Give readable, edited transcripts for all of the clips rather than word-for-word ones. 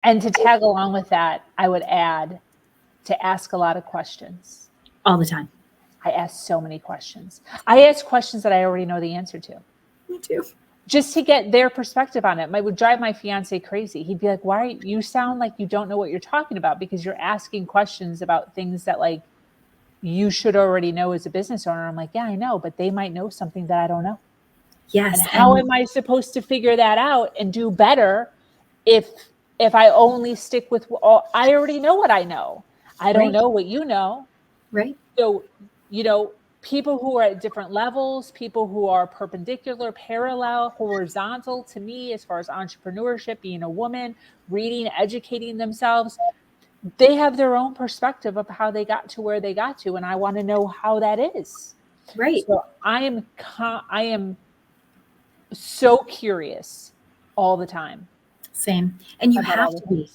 And to tag along with that, I would add to ask a lot of questions. All the time. I ask so many questions. I ask questions that I already know the answer to. Me too. Just to get their perspective on it. It would drive my fiance crazy. He'd be like, why you sound like you don't know what you're talking about, because you're asking questions about things that like you should already know as a business owner. I'm like, yeah, I know, but they might know something that I don't know. Yes. And how am I supposed to figure that out and do better if I only stick with I already know what I know. I don't know what you know. Right. So, people who are at different levels, people who are perpendicular, parallel, horizontal to me, as far as entrepreneurship, being a woman, reading, educating themselves, they have their own perspective of how they got to where they got to. And I want to know how that is. Right. So I am so curious all the time. Same. And you have to be.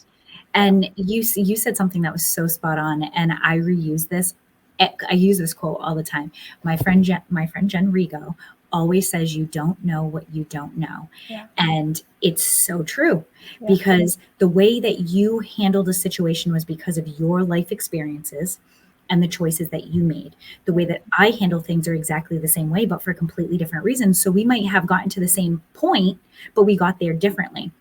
And you said something that was so spot on. And I reuse this. I use this quote all the time. My friend Jen Rigo always says, you don't know what you don't know. Yeah. And it's so true, because the way that you handled a situation was because of your life experiences and the choices that you made. The way that I handle things are exactly the same way, but for completely different reasons. So we might have gotten to the same point, but we got there differently.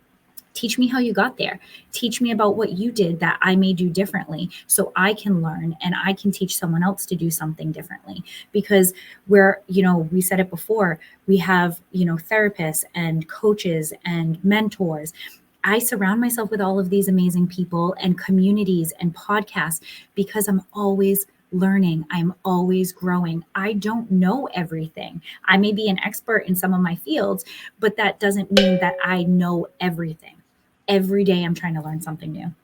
Teach me how you got there. Teach me about what you did that I made you differently, so I can learn and I can teach someone else to do something differently. Because we said it before, we have, therapists and coaches and mentors. I surround myself with all of these amazing people and communities and podcasts because I'm always learning. I'm always growing. I don't know everything. I may be an expert in some of my fields, but that doesn't mean that I know everything. Every day I'm trying to learn something new.